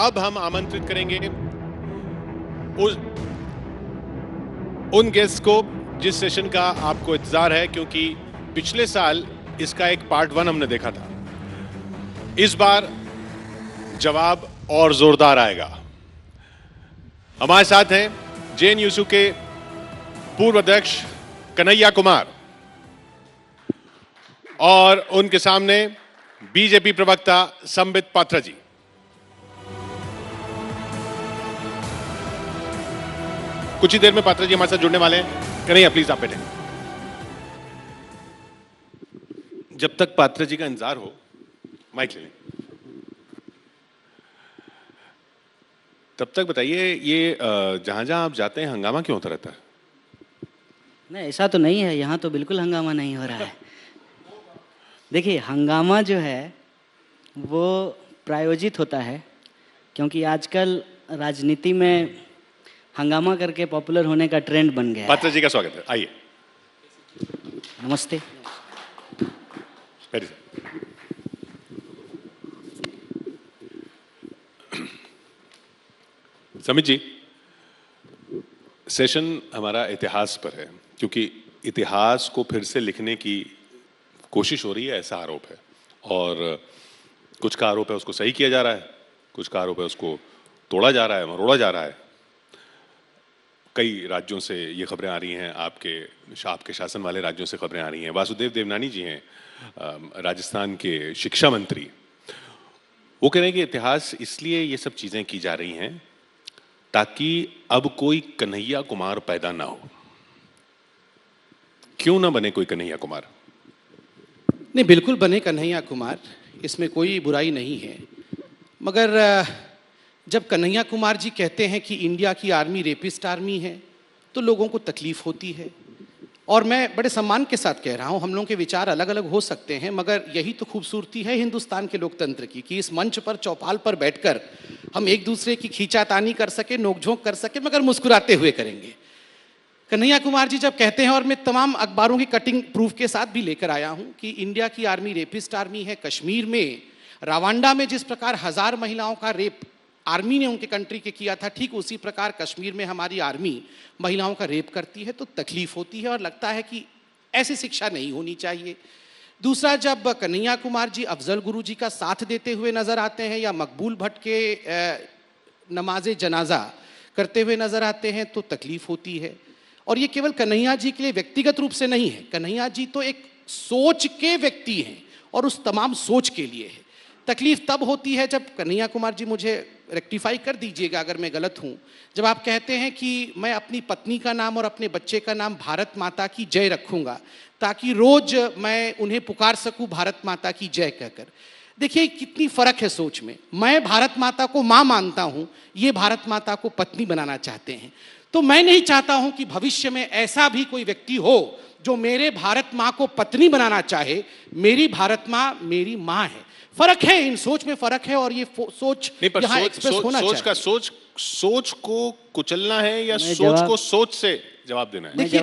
अब हम आमंत्रित करेंगे उन गेस्ट को जिस सेशन का आपको इंतजार है, क्योंकि पिछले साल इसका एक पार्ट 1 हमने देखा था। इस बार जवाब और जोरदार आएगा। हमारे साथ हैं जेएनयू के पूर्व अध्यक्ष कन्हैया कुमार और उनके सामने बीजेपी प्रवक्ता संबित पात्रा जी। कुछ ही देर में पात्रा जी हमारे साथ जुड़ने वाले हैं। कन्हैया प्लीज आप बैठे। जब तक पात्रा जी का इंतजार हो, माइक ले लें। तब तक बताइए, ये जहां जहां आप जाते हैं हंगामा क्यों होता रहता है? नहीं, ऐसा तो नहीं है। यहाँ तो बिल्कुल हंगामा नहीं हो रहा है। देखिए, हंगामा जो है वो प्रायोजित होता है, क्योंकि आजकल राजनीति में हंगामा करके पॉपुलर होने का ट्रेंड बन गया है। पात्रा जी का स्वागत है, आइए। नमस्ते। समित जी, सेशन हमारा इतिहास पर है, क्योंकि इतिहास को फिर से लिखने की कोशिश हो रही है, ऐसा आरोप है। और कुछ का आरोप है उसको सही किया जा रहा है, कुछ का आरोप है उसको तोड़ा जा रहा है, मरोड़ा जा रहा है। कई राज्यों से ये खबरें आ रही हैं, आपके शासन वाले राज्यों से खबरें आ रही हैं। वासुदेव देवनानी जी हैं, राजस्थान के शिक्षा मंत्री। वो कह रहे हैं कि इतिहास इसलिए ये सब चीजें की जा रही हैं ताकि अब कोई कन्हैया कुमार पैदा ना हो। क्यों ना बने कोई कन्हैया कुमार? नहीं, बिल्कुल बने कन्हैया कुमार, इसमें कोई बुराई नहीं है। मगर जब कन्हैया कुमार जी कहते हैं कि इंडिया की आर्मी रेपिस्ट आर्मी है, तो लोगों को तकलीफ होती है। और मैं बड़े सम्मान के साथ कह रहा हूँ, हम लोगों के विचार अलग अलग हो सकते हैं, मगर यही तो खूबसूरती है हिंदुस्तान के लोकतंत्र की, कि इस मंच पर चौपाल पर बैठकर हम एक दूसरे की खींचातानी कर सके, नोकझोंक कर सके, मगर मुस्कुराते हुए करेंगे। कन्हैया कुमार जी जब कहते हैं, और मैं तमाम अखबारों की कटिंग प्रूफ के साथ भी लेकर आया हूं, कि इंडिया की आर्मी रेपिस्ट आर्मी है। कश्मीर में रवांडा में जिस प्रकार 1000 महिलाओं का रेप आर्मी ने उनके कंट्री के किया था, ठीक उसी प्रकार कश्मीर में हमारी आर्मी महिलाओं का रेप करती है, तो तकलीफ होती है और लगता है कि ऐसी शिक्षा नहीं होनी चाहिए। दूसरा, जब कन्हैया कुमार जी अफजल गुरु जी का साथ देते हुए नजर आते हैं या मकबूल भट्ट के नमाजे जनाजा करते हुए नजर आते हैं, तो तकलीफ होती है। और ये केवल कन्हैया जी के लिए व्यक्तिगत रूप से नहीं है, कन्हैया जी तो एक सोच के व्यक्ति हैं और उस तमाम सोच के लिए है। तकलीफ तब होती है जब, कन्हैया कुमार जी मुझे रेक्टिफाई कर दीजिएगा अगर मैं गलत हूं, जब आप कहते हैं कि मैं अपनी पत्नी का नाम और अपने बच्चे का नाम भारत माता की जय रखूंगा, ताकि रोज मैं उन्हें पुकार सकूं भारत माता की जय कहकर। देखिए कितनी फर्क है सोच में। मैं भारत माता को मां मानता हूं, ये भारत माता को पत्नी बनाना चाहते हैं। तो मैं नहीं चाहता हूं कि भविष्य में ऐसा भी कोई व्यक्ति हो जो मेरे भारत मां को पत्नी बनाना चाहे। मेरी भारत मां मेरी मां है। फर्क है, इन सोच में फर्क है, और ये सोच यहाँ एक्सप्रेस होना चाहिए। सोच को कुचलना है या सोच को सोच से जवाब देना है? देखिए,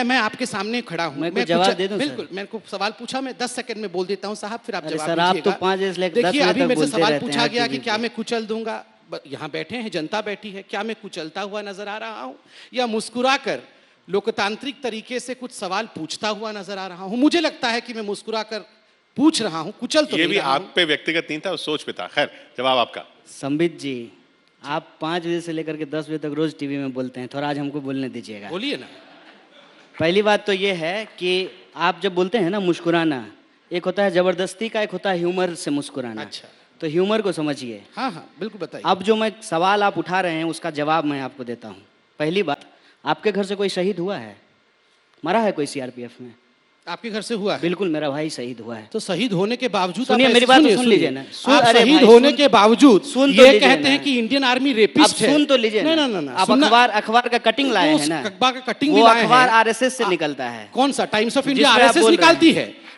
मैं आपके सामने खड़ा हूँ, मैं जवाब दे दूं? बिल्कुल, मैंने को सवाल पूछा, मैं 10 सेकंड में बोल देता हूँ साहब, फिर आप जवाब दीजिएगा। तो 5 देखिए, अभी मेरे से सवाल पूछा गया कि क्या मैं कुचल दूंगा। यहाँ बैठे हैं, जनता बैठी है, क्या मैं कुचलता हुआ नजर आ रहा हूँ या मुस्कुराकर लोकतांत्रिक तरीके से कुछ सवाल पूछता हुआ नजर आ रहा हूँ? मुझे लगता है कि मैं मुस्कुराकर पूछ रहा हूं, कुचल तो ये नहीं भी रहा आप पे व्यक्तिगत नहीं था, उस सोच पे था। खैर, जवाब आपका। संबित जी, आप 5 बजे से लेकर के 10 बजे तक रोज टीवी में बोलते हैं, थोड़ा आज हमको बोलने दीजिएगा। बोलिए ना। पहली बात तो ये है कि आप जब बोलते हैं ना मुस्कुराना, एक होता है जबरदस्ती का, एक होता है ह्यूमर से मुस्कुराना। अच्छा, तो ह्यूमर को समझिए। हाँ हाँ बिल्कुल बताइए। अब जो मैं सवाल आप उठा रहे हैं उसका जवाब मैं आपको देता हूँ। पहली बात, आपके घर से कोई शहीद हुआ है? मरा है कोई सीआरपीएफ में? आपके घर से हुआ है? बिल्कुल, मेरा भाई शहीद हुआ है। तो शहीद होने के बावजूद, सुनिए मेरी बात, सुन लीजिए ना। आप शहीद होने के बावजूद ये कहते हैं कि इंडियन आर्मी रेपिस्ट है। सुन तो लीजिए ना। ना, आप अखबार का कटिंग लाए हैं ना? अखबार का कटिंग वो अखबार आरएसएस से निकलता है। कौन सा? टाइम्स ऑफ इंडिया आरएसएस निकालती है?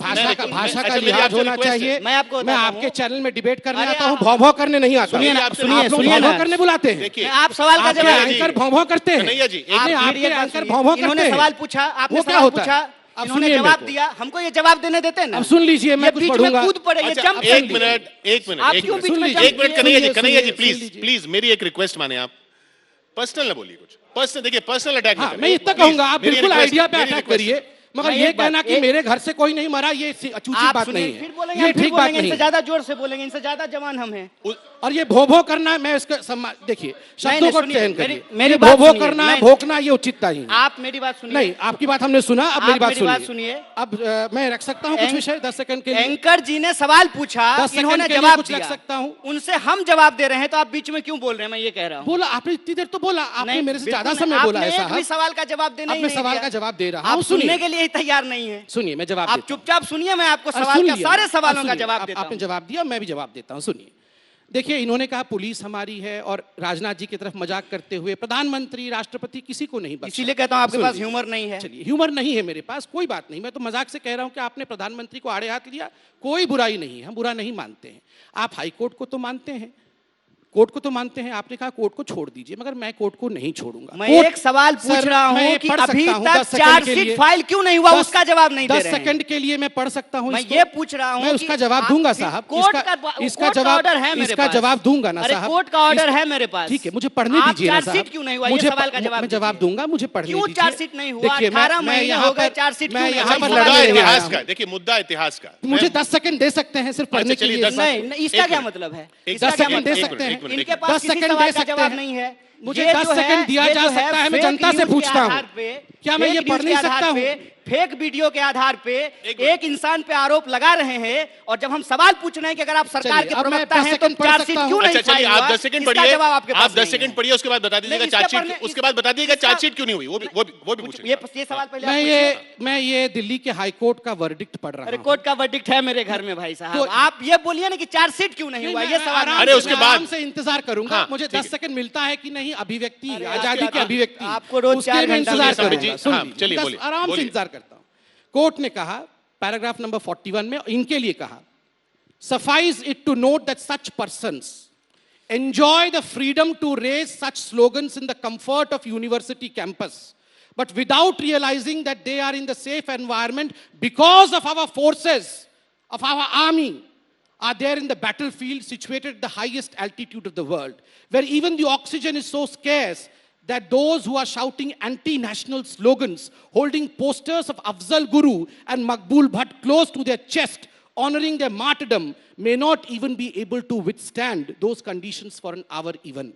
भाषा का अच्छा, मेरी लिहाज आपसे होना रिक्वेस्ट है। चाहिए। मैं आपको मैं बताता आपके हूँ। चैनल में डिबेट करने अरे आता हूँ, आप- भौं भौं करने नहीं आता। सुनिए ना, आप सुनिए, लोग सुनिए भौं भौं ना। करने बुलाते हैं। देखिए, आप सवाल का आपके जवाब एंकर भौं भौं करते हैं। कन्हैया जी, एक आपने आप आपके मेरी एक बात एंकर सुनिए। भौं भौं करते इन्होंने हैं। सवाल पूछा, आपने वो क्या सवाल होता पूछा, है? अब इन्होंने सुनिए जवाब मेरे को। दिया, हमको ये जवाब देने देते हैं ना। अब सुन लीजिए, मैं ये कुछ बीच में पढ़ूंगा। कूद पड़े, ये अच्छा, जंप एक कर मिनट, एक मिनट, आप एक क्यों मिनट, बीच में सुन जंप एक मिनट, किए? कन्हैया जी, सुनिए, कन्हैया जी, सुनिए, प्लीज सुन लीजिए। प्लीज मेरी एक रिक्वेस्ट माने आप। पर्सनल ना बोलिए कुछ, पर्सनल, देखिए पर्सनल अटैक हाँ, मैं इतना कहूंगा, आप बिल्कुल आइडिया पे अटैक करिए। मगर ये कहना कि मेरे घर से कोई नहीं मरा, ये उचित बात नहीं है, फिर बोलेंगे, ये ठीक बात नहीं इनसे है। ज्यादा जोर से बोलेंगे, इनसे ज्यादा जवान हम हैं। और ये भो करना है, मैं इसका देखिए शब्दों को चयन करिए, मेरी भो करना, भोंकना ये उचित नहीं है। आप मेरी बात सुनिए। नहीं, आपकी बात हमने सुना, अब मेरी बात सुनिए। अब मैं रख सकता हूँ कुछ विषय 10 सेकंड के लिए? एंकर जी ने सवाल पूछा, 10 सेकंड इन्होंने के लिए जवाब कुछ दिया, रख सकता हूँ? उनसे हम जवाब दे रहे हैं, तो आप बीच में क्यों बोल रहे हैं? मैं ये कह रहा हूँ। बोला आपने इतनी देर तो बोला, आपने मेरे से ज्यादा बिल्कुल समय बोला है आपने एक साहब। भी सवाल का जवाब देने अब ही मैं नहीं सवाल दिया। का जवाब दे रहा हूँ, आप सुनने के लिए ही तैयार नहीं है। सुनिए, मैं जवाब आप देता हूं। चुपचाप सुनिए, मैं आपको सुन सवाल का लिया। सारे सवालों का सुनिए, जवाब देता आपने हूं। जवाब दिया, मैं भी जवाब देता हूं। सुनिए, देखिए इन्होंने कहा पुलिस हमारी है, और राजनाथ जी की तरफ मजाक करते हुए प्रधानमंत्री, राष्ट्रपति किसी को नहीं बख्शा। इसीलिए कहता हूं आपके पास सुनिए। ह्यूमर नहीं है। चलिए, ह्यूमर नहीं है मेरे पास, कोई बात नहीं, मैं तो मजाक से कह रहा हूं कि आपने प्रधानमंत्री को आड़े हाथ लिया, कोई बुराई नहीं है, हम बुरा नहीं मानते हैं। आप हाईकोर्ट को तो मानते हैं, कोर्ट को तो मानते हैं, आपने कहा कोर्ट को छोड़ दीजिए, मगर मैं कोर्ट को नहीं छोड़ूंगा। मैं एक सवाल पूछ रहा हूं कि अभी तक चार्जशीट फाइल क्यों नहीं हुआ, उसका जवाब नहीं दे रहे हैं। 10 सेकंड के लिए मैं पढ़ सकता हूं। मैं ये पूछ रहा हूं, मैं उसका जवाब दूंगा साहब, इसका जवाब ऑर्डर है मेरे इसका पास। जवाब दूंगा ना अरे साहब, कोर्ट का ऑर्डर है मेरे पास। ठीक है, मुझे पढ़ने दीजिए ना साहब। चार्जशीट क्यों नहीं हुआ, ये सवाल का जवाब मैं जवाब दूंगा, मुझे पढ़ने क्यों दीजिए। चार्जशीट नहीं हुआ? देखिए, 18 महीने हो गए, चार्जशीट क्यों नहीं हुआ? मुद्दा इतिहास का, देखिए मुद्दा इतिहास का। मुझे 10 सेकंड दे सकते हैं सिर्फ पढ़ने के लिए? नहीं, इसका क्या मतलब है? 10 सेकंड दे सकते हैं? इनके पास 10 किसी सेकंड सवाल दे का सकते जवाब हैं? नहीं है। मुझे ये 10 जो है, सेकंड दिया ये जा जो है सकता है, मैं फेक जनता से न्यूज़ के पूछता हूं। आधार पे, क्या मैं फेक ये न्यूज़ पढ़ नहीं के आधार सकता पे, हूं? फेक वीडियो के आधार पे एक इंसान पे आरोप लगा रहे हैं, और जब हम सवाल पूछ रहे हैं कि अगर आप सरकार के अब मैं प्रवक्ता 10 हैं तो सेकंड पढ़ चार्जशीट सकता क्यों हूं? नहीं अच्छा चलिए, फाइल आप हुआ? 10 सेकंड इसका पढ़िए, जवाब आपके पास आप 10 नहीं है। सेकंड पढ़िए, उसके बाद बता दीजिएगा नहीं, इसके चार्जशीट, पढ़ने- उसके बाद बता दीजिएगा चार्जशीट क्यों नहीं हुई, वो भी पूछिए। ये सवाल पहले आप पूछिए। मैं ये दिल्ली के हाई कोर्ट का वर्डिक्ट पढ़ रहा अरे हूं। कोर्ट का वर्डिक्ट है मेरे घर में भाई साहब, तो- आप ये बोलिए ना कि चार्जशीट क्यों नहीं हुआ, ये सवाल। अरे उसके बाद- आराम से इंतजार करूंगा। हाँ, मुझे ठीक 10 है। सेकंड मिलता है कि नहीं, अभिव्यक्ति, अरे आजादी की अभिव्यक्ति, आपको रोज उसके 4 लिए मैं घंटा इंतजार मिलता है। करूंगा। सुन हाँ, लीजिए, चलिए, बस बोलिए, आराम से बोलिए। इंतजार करता हूं। कोर्ट ने कहा पैराग्राफ नंबर 41 में इनके लिए कहा, suffice it to note that such persons enjoy the freedom to raise such slogans in the comfort of university campus, but without realizing that they are in the safe environment because of our forces, of our army, are there in the battlefield situated at the highest altitude of the world, where even the oxygen is so scarce that those who are shouting anti-national slogans, holding posters of Afzal Guru and Maqbool Bhatt close to their chest, honoring their martyrdom, may not even be able to withstand those conditions for an hour even.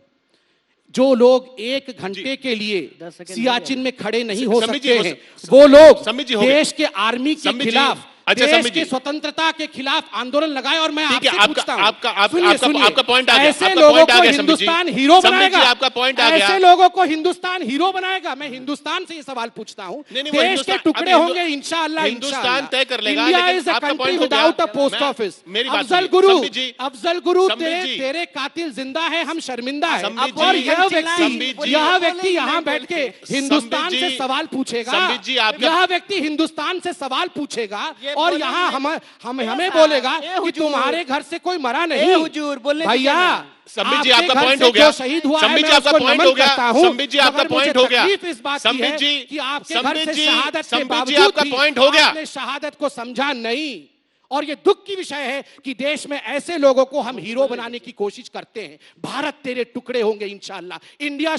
जो लोग 1 घंटे के लिए 10 second Siachen में खड़े नहीं हो समीर जी, सकते हैं, वो लोग समीर जी, हो गया। देश के आर्मी के समीर जी, खिलाफ, अच्छा, देश समीर की जी। स्वतंत्रता के खिलाफ आंदोलन लगाए। और मैं ठीक है, आपसे पूछता हूं, सुनिए, सुनिए, आपका पॉइंट आ गया, ऐसे आपका लोगों पॉइंट आ को गया, समीर जी। हिंदुस्तान हीरो समीर जी, बनाएगा? आपका पॉइंट आ गया। ऐसे लोगों को हिंदुस्तान हीरो बनाएगा? मैं हिंदुस्तान से ये सवाल पूछता हूं। नहीं, वो देश के हिंदुस्तान- टुकड़े अभी होंगे इंशाअल्लाह। हिंदुस्तान तय कर लेगा, इंडिया लेकिन इज अ आपका कंट्री पॉइंट हो गया। विदाउट अ पोस्ट मैं- ऑफिस। मेरी बात अफजल सुनिए, गुरु, समीर जी, अफजल गुरु, समीर जी। तेरे कातिल जिंदा है, हम शर्मिंदा है। समीर जी, और यह समीर व्यक्ति जी, यह व्यक्ति यहाँ बैठ के हिंदुस्तान समीर से जी, सवाल पूछेगा। समीर जी, आपका- यह व्यक्ति हिंदुस्तान से सवाल पूछेगा ये और बोलेंगे यहाँ नहीं। हमें बोलेगा ए कि हुजूर, तुम्हारे घर से कोई मरा ए नहीं। हुजूर, बोलने दीजिए भैया, ना। समीर जी, आपके आपका घर पॉइंट से हो गया। जो शहीद हुआ है, समीर जी, मैं आपका उसको पॉइंट नमन हो गया। करता हूं। समीर जी, आपका मगर मुझे पॉइंट हो गया। तकलीफ इस बात की समीर है जी, कि आपके समीर घर से जी, शहादत के समीर जी, बावजूद आपका भी पॉइंट हो गया। आपने शहादत को समझा नहीं। और ये दुख की विषय है कि देश में ऐसे लोगों को हम हीरो बनाने की कोशिश करते हैं। भारत तेरे टुकड़े होंगे इंशाअल्लाह। India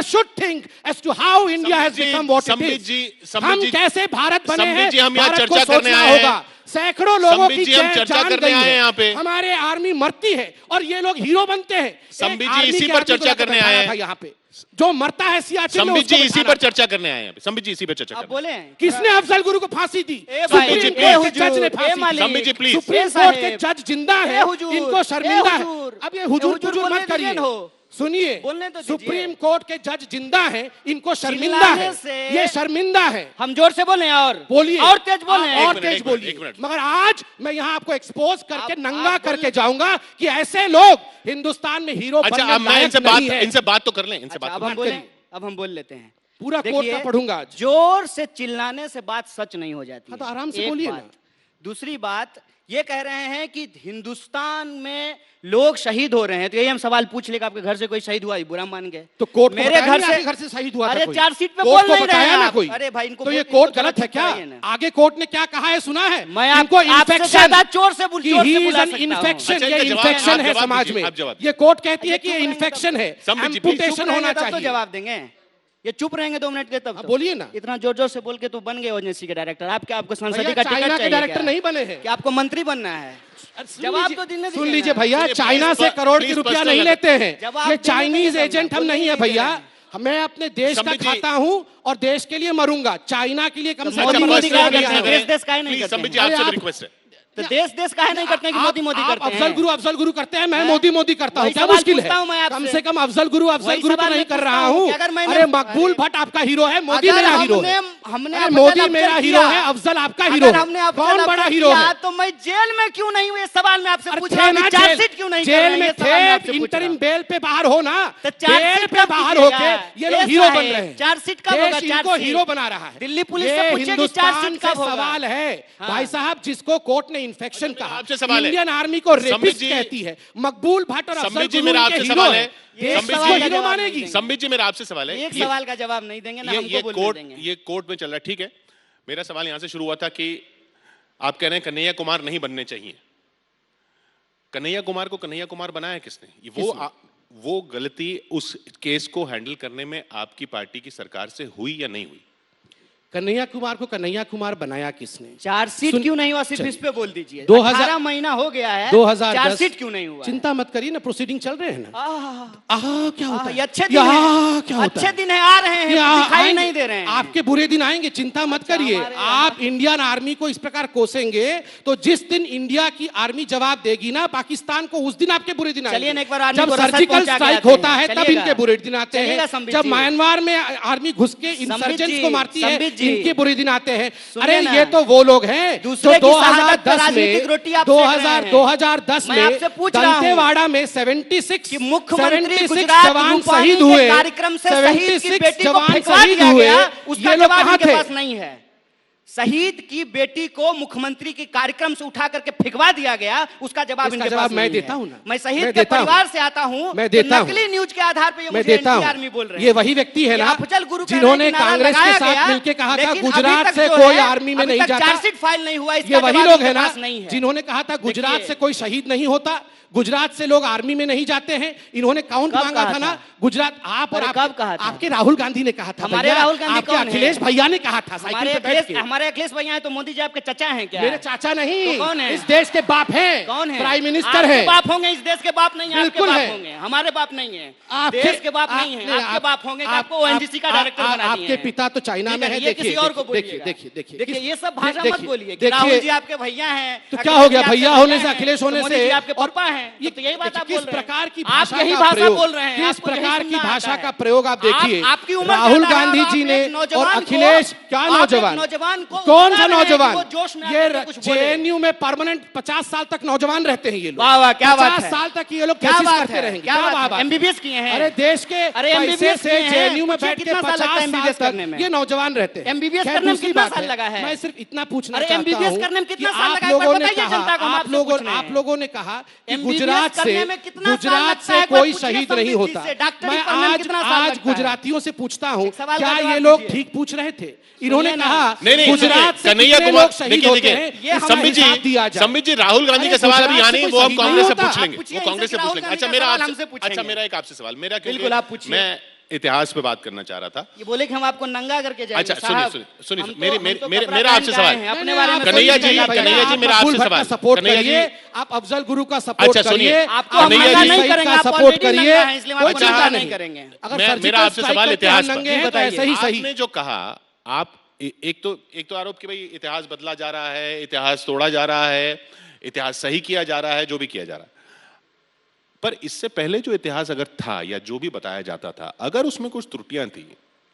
should think as to how India has become what it is. हम कैसे भारत बने हैं, भारत को सोचना होगा। सैकड़ों लोगों की जान गई है, हमारे आर्मी मरती है और ये लोग हीरो बनते हैं। संबित जी, इसी पर चर्चा करने आए हैं यहाँ पे। जो मरता है सियाचिन में, संबित जी, उसको इसी बैठाना। पर चर्चा करने आए हैं। संबित जी, इसी पर चर्चा आप करने बोले किसने अफजल गुरु को फांसी दी? ए भाई, सुप्रीम ए कोर्ट के जज ने हुजूर, फांसी ए दी। मालिक, संबित जी, प्लीज। सुप्रीम ए कोर्ट के साहेब, जज जिंदा ए है, हुजूर, इनको शर्मिंदा ए है। हुजूर, अब ये ए हुजूर हुजूर पुजूर बोलने मत करिए। दीजिए हो। सुनिए, बोलने तो दीजिए। सुप्रीम कोर्ट के जज जिंदा है, इनको शर्मिंदा चिल्लाने है, से- ये शर्मिंदा है। हम जोर से बोले और बोलिए और तेज बोले। आप और एक तेज मिनट, बोलिए। एक मिनट। मगर आज मैं यहाँ आपको एक्सपोज करके आप नंगा करके बोलिए। जाऊंगा कि ऐसे लोग हिंदुस्तान में हीरो अच्छा, बनने अब मैं लायक नहीं है। इनसे बात तो कर लें, इनसे अच्छा, बात अब तो हम कर लें। बोले, अब हम बोल लेते हैं। पूरा कोर्ट देखिए, का पढ़ूंगा आज। जोर से चिल्लाने से बात सच नहीं हो जाती हाँ, तो है। आराम से एक बोलिए बात। ना। दूसरी बात, ये कह रहे हैं कि हिंदुस्तान में लोग शहीद हो रहे हैं, तो यही हम सवाल पूछ लेगा आपके घर से कोई शहीद हुआ, ये बुरा मान गए तो कोर्ट को मेरे बताया घर नहीं से आपके घर से शहीद हुआ था अरे कोई? चार्जशीट पे कोर्ट बोल को नहीं रहे बताया हैं ना आप। कोई? अरे भाई, इनको तो ये बोल- कोर्ट इनको गलत है जरा क्या? चुप कराइए ना। आगे कोर्ट ने क्या कहा है सुना है? मैं इनको आपसे infection- ज्यादा जोर से कि जोर he से is बुला an सकता हूं। infection, अच्छा, ये इनका जवाब- इन्फेक्शन आप है जवाब समाज दीजिए, में। आप जवाब ये कोर्ट कहती है अच्छा, कि ये चुप रहेंगे इन्फेक्शन है, संबित जी, एम्पुटेशन चुप रहेंगे होना तब तो चाहिए। जवाब देंगे। ये चुप रहेंगे 2 मिनट के तब तो। बोलिए ना। इतना जोर जोर से बोल के तो बन गए ओजेंसी के डायरेक्टर। आप क्या, आपको संसदीय भैया का टिकट चाइना के चाहिए डायरेक्टर क्या? नहीं बने हैं। कि आपको मंत्री बनना है? जवाब तो देने सुन लीजिए भैया, चाइना से करोड़ की रुपया नहीं लेते हैं, ये चाइनीज एजेंट हम नहीं है भैया। मैं अपने देश का खाता हूँ और देश के लिए मरूंगा, चाइना के लिए कम से कम मोदी का देश का नहीं करते संबित जी, आपसे रिक्वेस्ट है। तो देश का है नहीं करते कि मोदी करते हैं? अफजल गुरु करते हैं, मैं मोदी करता हूँ, क्या मुश्किल है? कम से कम अफजल गुरु तो नहीं कर रहा हूँ। अरे मकबूल भट्ट आपका हीरो है, मोदी मेरा हीरो है। हमने मोदी मेरा हीरो है, अफजल आपका हीरो है, कौन बड़ा हीरो है? तो मैं जेल में क्यों नहीं हूँ? इस सवाल में आपसे पूछ रहा हूँ, चार्जशीट क्यों नहीं? जेल में थे, इंटरिम बेल पे बाहर हो ना, बेल पे बाहर होके ये लोग हीरो बन रहे हैं। चार्जशीट कब होगा? इनको हीरो बना रहा है दिल्ली पुलिस से पूछेगी चार्जशीट कब होगा? सवाल है भाई साहब, जिसको कोर्ट ने इन्फेक्शन कहा, आपसे सवाल है। इंडियन आर्मी को रेपिस्ट कहती है, मकबूल भट्ट और अफजल गुरु मेरा आपसे सवाल है। हीरो मानेगी। संबित जी, मेरा आपसे सवाल है। एक सवाल का जवाब नहीं देंगे ना, हमको बोलने देंगे। ये कोर्ट में चल रहा है, ठीक है। मेरा सवाल यहां से शुरू हुआ था कि आप कह रहे हैं कन्हैया कुमार नहीं बनने चाहिए। कन्हैया कुमार को कन्हैया कुमार बनाया किसने? वो गलती उस केस को हैंडल करने में आपकी पार्टी की सरकार से हुई या नहीं हुई? कन्हैया कुमार को कन्हैया कुमार बनाया किसने? चार्जशीट क्यों नहीं हुआ? सिर्फ इस पे बोल दीजिए। 18 महीना हो गया है, 2010 चार्जशीट क्यों नहीं हुआ? चिंता मत करिए ना, प्रोसीडिंग चल रहे हैं ना। क्या होता है? अच्छे दिन है, क्या होता अच्छे दिन है, आ रहे हैं, दिखाई नहीं दे रहे हैं। आपके बुरे दिन आएंगे, चिंता मत करिए। आप इंडियन आर्मी को इस प्रकार कोसेंगे तो जिस दिन इंडिया की आर्मी जवाब देगी ना पाकिस्तान को, उस दिन आपके बुरे दिन आएंगे। जब सर्जिकल स्ट्राइक होता है तब इनके बुरे दिन आते हैं। जब म्यांमार में आर्मी घुस के इंसर्जेंट्स को मारती है, इनके बुरे दिन आते हैं। अरे ये तो वो लोग हैं जो 2010 में दंतेवाड़ा में 76 मुख्यमंत्री जवान शहीद हुए, कार्यक्रम से शहीद की बेटी को फेंकवा दिया गया, उसका जवाब इनके पास नहीं है। शहीद की बेटी को मुख्यमंत्री के कार्यक्रम से उठा करके फेंकवा दिया गया, उसका जवाब इनके पास नहीं है। मैं देता हूं ना, मैं शहीद के परिवार से आता हूं, मैं देता हूं। नकली न्यूज के आधार पर मैं देता हूं। आर्मी बोल रहे हैं। ये वही व्यक्ति है ना जिन्होंने कांग्रेस के साथ मिलकर कहा था गुजरात से कोई आर्मी में नहीं जाता। चार्जशीट फाइल नहीं हुआ, ये वही लोग है ना जिन्होंने कहा था गुजरात से कोई शहीद नहीं होता, गुजरात से लोग आर्मी में नहीं जाते हैं। इन्होंने काउंट मांगा था ना गुजरात। आप और आपके राहुल गांधी ने कहा था। हमारे राहुल गांधी कौन है? अखिलेश भैया ने कहा था साइकिल पे बैठ के। हमारे अखिलेश भैया हैं तो मोदी जी आपके चाचा हैं क्या? मेरे चाचा नहीं, तो कौन है? इस देश के बाप हैं। कौन है? प्राइम मिनिस्टर है। बाप होंगे, इस देश के बाप नहीं है। बिल्कुल आपके बाप होंगे, हमारे बाप नहीं है। देश के बाप नहीं है, आपके बाप होंगे। आपको ओएनजीसी का डायरेक्टर बना दिए हैं। आपके पिता तो चाइना में है। किसी और को देखिए देखिए देखिए, ये सब भाषा मत बोलिए। राहुल जी आपके भैया हैं तो क्या हो गया? भैया होने से, अखिलेश होने से आपके पापा हैं, ये तो यही बात आप बोल रहे हैं। प्रकार की आप यही भाषा बोल रहे हैं। किस प्रकार की भाषा का प्रयोग आप देखिए। आपकी उम्र राहुल गांधी जी ने और अखिलेश, क्या नौजवान, कौन सा नौजवान? ये जेएनयू में परमानेंट 50 साल तक नौजवान रहते हैं ये लोग। 50 साल तक ये लोग थीसिस करते रहेंगे। क्या बात है? एमबीबीएस किए हैं। अरे देश के पैसे से जेएनयू में बैठ के 50 साल तक ये नौजवान रहते हैं। एमबीबीएस करने में कितना साल लगा है? मैं सिर्फ इतना पूछना चाहता हूं, एमबीबीएस करने में कितना साल लगा है? आप लोगों ने कहा कि गुजरात से कोई शहीद नहीं होता। मैं आज गुजरातियों से पूछता हूँ, क्या ये लोग ठीक पूछ रहे थे? इन्होंने कहा गुजरात से कितने लोग शहीद होते हैं, संबित जी, राहुल गांधी का सवाल अभी आने, वो हम कांग्रेस से पूछ लेंगे, वो कांग्रेस से पूछ लेंगे। अच्छा मेरा एक आपसे सवाल, मेरा बिल्कुल आप पूछिए। मैं इतिहास पे बात करना चाह रहा था। ये बोले कि हम आपको नंगा करके जाएंगे। अच्छा सुनिए मेरा आपसे सवाल, कन्हैया जी मेरा आपसे सवाल, सपोर्ट करिए, आप अफजल गुरु का सपोर्ट करिए, सपोर्ट करिए, कोई चिंता नहीं करेंगे। अगर मेरा आपसे सवाल इतिहास पर ऐसे ही सही। आपने जो कहा, आप एक तो आरोप कि भाई इतिहास बदला जा रहा है, इतिहास तोड़ा जा रहा है, इतिहास सही किया जा रहा है, जो भी किया जा रहा है, पर इससे पहले जो इतिहास अगर था या जो भी बताया जाता था, अगर उसमें कुछ त्रुटियां थी,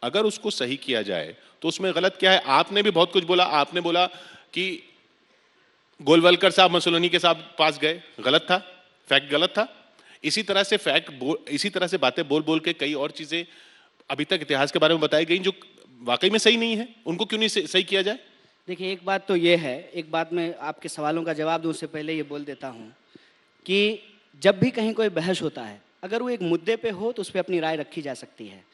अगर उसको सही किया जाए तो उसमें गलत क्या है? आपने भी बहुत कुछ बोला। आपने बोला कि गोलवलकर साहब मुसोलिनी के साथ पास गए, गलत था, फैक्ट गलत था। इसी तरह से बातें बोल के कई और चीजें अभी तक इतिहास के बारे में बताई गई जो वाकई में सही नहीं है, उनको क्यों नहीं सही किया जाए? देखिए, एक बात तो ये है, एक बात मैं आपके सवालों का जवाब दूं उससे पहले ये बोल देता हूं कि जब भी कहीं कोई बहस होता है, अगर वो एक मुद्दे पे हो तो उस पर अपनी राय रखी जा सकती है।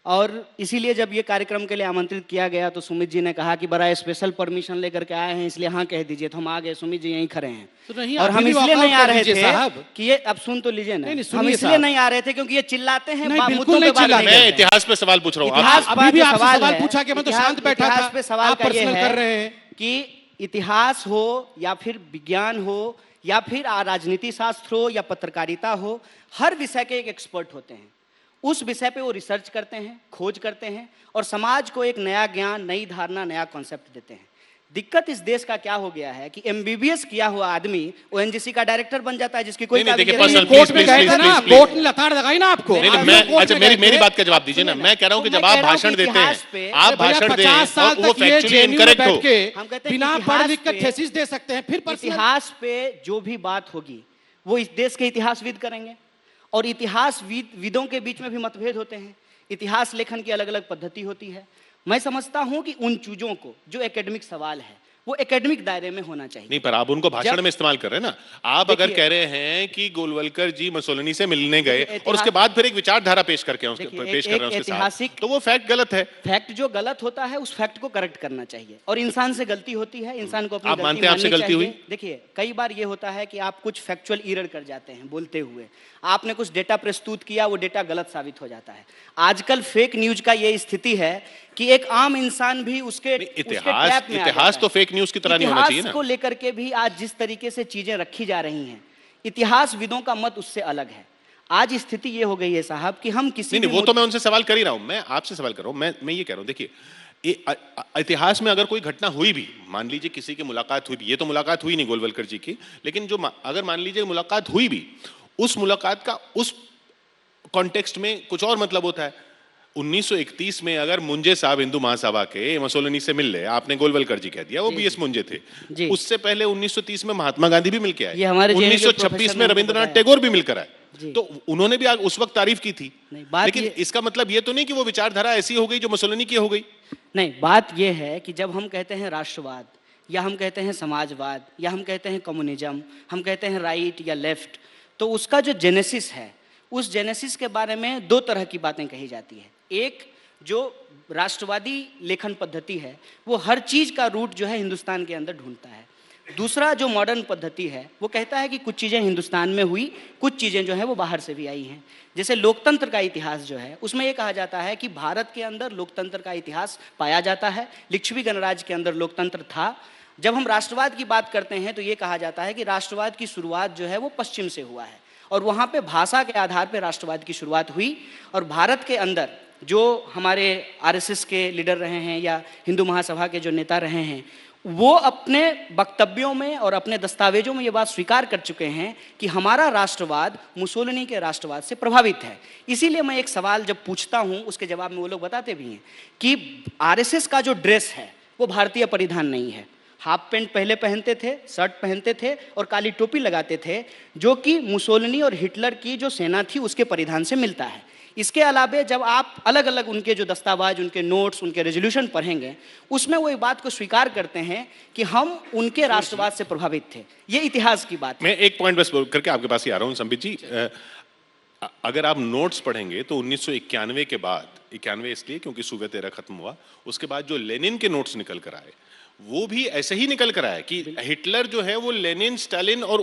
और इसीलिए जब ये कार्यक्रम के लिए आमंत्रित किया गया तो सुमित जी ने कहा कि बड़ा स्पेशल परमिशन लेकर के आए हैं, इसलिए हाँ कह दीजिए। तो हम आ गए, सुमित जी यहीं खड़े हैं। तो नहीं, और अभी हम भी इसलिए walk नहीं out आ कर रहे दीजिए थे साहब। कि ये, अब सुन तो लीजिए ना, नहीं, हम सुनिए इसलिए साहब। नहीं आ रहे थे क्योंकि ये चिल्लाते हैं, नहीं, बिल्कुल मुद्दों पे नहीं बात चिल्लाते। नहीं मैं करते हैं। इतिहास पे सवाल पूछ रहा हूँ इतिहास आप पर अभी भी जो आपसे सवाल सवाल है, पूछा कि मैं तो इतिहास- शांत बैठा इतिहास था, पे सवाल आप का ये पर्सनल है कर रहे हैं। कि इतिहास हो या फिर विज्ञान हो या फिर राजनीति शास्त्र हो या पत्रकारिता हो, हर विषय के एक एक्सपर्ट होते हैं। उस विषय पे वो रिसर्च करते हैं, खोज करते हैं और समाज को एक नया ज्ञान, नई धारणा, नया कॉन्सेप्ट देते हैं। दिक्कत इस देश का क्या हो गया है कि एमबीबीएस किया हुआ आदमी ओएनजीसी का डायरेक्टर बन जाता है, जिसकी कोई नहीं, देखिए, काबिलियत नहीं personal, है। कोर्ट में please, गए थे ना, please, कोर्ट ने लताड़ लगाई ना आपको। नहीं, आप मैं लोग कोर्ट अच्छा में मेरी गए मेरी थे। बात का जवाब दीजिए ना। सुनिए मैं कह रहा हूँ कि तो जब मैं आप कह रहा हूँ भाषण कि देते इतिहास हैं, पे- आप अरे भैया, भाषण दें 50 साल और वो तक ये फैक्चुअली जेएनयू में इनकरेक्ट बैठ हो। के हम कहते हैं कि बिना इतिहास पढ़ लिख कर पे- थेसिस दे सकते हैं, फिर personal- इतिहास पे जो भी बात होगी वो इस देश के इतिहासविद करेंगे और इतिहासविदों के बीच में भी मतभेद होते हैं। इतिहास लेखन की अलग अलग पद्धति होती है। मैं समझता हूं कि उन चीजों को जो एकेडमिक सवाल है वो एकेडमिक दायरे में होना चाहिए। नहीं, पर आप उनको भाषण जब- में इस्तेमाल कर रहे हैं ना। आप अगर देखिए- कह रहे हैं कि गोलवलकर जी मुसोलिनी से मिलने गए देखिए, और उसके बाद फिर एक विचारधारा पेश करके देखिए, पेश कर रहे हैं उसके साथ, ऐतिहासिक- तो वो फैक्ट गलत है। फैक्ट जो गलत होता है उस फैक्ट को करेक्ट करना चाहिए और इंसान से गलती होती है, इंसान को अपनी आप गलती मानते हैं आपसे माननी गलती चाहिए। हुई? देखिए, कई बार ये होता है कि आप कुछ फैक्चुअल एरर कर जाते हैं बोलते हुए। आपने कुछ डेटा प्रस्तुत किया, वो डेटा गलत साबित हो जाता है। आजकल फेक न्यूज का ये स्थिति है कि एक आम इंसान भी उसके इतिहास तो फेक न्यूज की तरह नहीं होना चाहिए ना। इतिहास को लेकर के भी आज जिस तरीके से चीजें रखी जा रही हैं, इतिहासविदों का मत उससे अलग है। आज स्थिति ये हो गई है साहब कि हम किसी नहीं, भी वो तो मैं उनसे सवाल कर ही रहा हूं। मैं आपसे सवाल कर रहा हूं। मैं ये कह रहा हूं, देखिए, इतिहास में अगर कोई घटना हुई भी, मान लीजिए किसी की मुलाकात हुई भी, ये तो मुलाकात हुई नहीं गोलवलकर जी की, लेकिन जो अगर मान लीजिए मुलाकात हुई भी, उस मुलाकात का उस कॉन्टेक्स्ट में कुछ और मतलब होता है। 1931 में अगर मुंजे साहब हिंदू महासभा के मुसोलिनी से मिल ले, आपने गोलवलकर जी कह दिया, वो बीएस मुंजे थे। जी। उससे पहले 1930 में महात्मा गांधी भी मिलके आए, ये हमारे JNU के 1926 प्रोफेसर में ने रविंद्रनाथ बताया। टैगोर भी मिलकर आए। जी। तो उन्होंने भी उस वक्त तारीफ की थी। नहीं, बात लेकिन ये- इसका मतलब ये तो नहीं कि वो विचारधारा ऐसी हो गई जो मुसोलिनी की हो गई। नहीं, बात यह है कि जब हम कहते हैं राष्ट्रवाद या हम कहते हैं समाजवाद या हम कहते हैं कम्युनिज्म, हम कहते हैं राइट या लेफ्ट, तो उसका जो जेनेसिस है, उस जेनेसिस के बारे में दो तरह की बातें कही जाती है। एक जो राष्ट्रवादी लेखन पद्धति है वो हर चीज का रूट जो है हिंदुस्तान के अंदर ढूंढता है। दूसरा जो मॉडर्न पद्धति है वो कहता है कि कुछ चीज़ें हिंदुस्तान में हुई, कुछ चीज़ें जो है वो बाहर से भी आई हैं। जैसे लोकतंत्र का इतिहास जो है उसमें ये कहा जाता है कि भारत के अंदर लोकतंत्र का इतिहास पाया जाता है, लिच्छवी गणराज्य के अंदर लोकतंत्र था। जब हम राष्ट्रवाद की बात करते हैं तो ये कहा जाता है कि राष्ट्रवाद की शुरुआत जो है वो पश्चिम से हुआ है और वहाँ पे भाषा के आधार पर राष्ट्रवाद की शुरुआत हुई। और भारत के अंदर जो हमारे आरएसएस के लीडर रहे हैं या हिंदू महासभा के जो नेता रहे हैं, वो अपने वक्तव्यों में और अपने दस्तावेजों में ये बात स्वीकार कर चुके हैं कि हमारा राष्ट्रवाद मुसोलिनी के राष्ट्रवाद से प्रभावित है। इसीलिए मैं एक सवाल जब पूछता हूँ उसके जवाब में वो लोग बताते भी हैं कि आरएसएस का जो ड्रेस है वो भारतीय परिधान नहीं है। हाफ पैंट पहले पहनते थे, शर्ट पहनते थे और काली टोपी लगाते थे, जो कि मुसोलिनी और हिटलर की जो सेना थी उसके परिधान से मिलता है। इसके अलावे जब आप अलग अलग उनके जो दस्तावेज, उनके नोट्स, उनके रेजोल्यूशन पढ़ेंगे, उसमें वो एक बात को स्वीकार करते हैं कि हम उनके राष्ट्रवाद से प्रभावित थे। ये इतिहास की बात है। मैं एक पॉइंट बस करके आपके पास ही आ रहा हूँ संबित जी। अगर आप नोट्स पढ़ेंगे तो 1991 के बाद, 91 इसलिए क्योंकि सोवियत एरा खत्म हुआ, उसके बाद जो लेनिन के नोट्स निकल कर आए वो भी ऐसे ही निकल कर आए कि हिटलर जो है वो लेनिन, स्टालिन और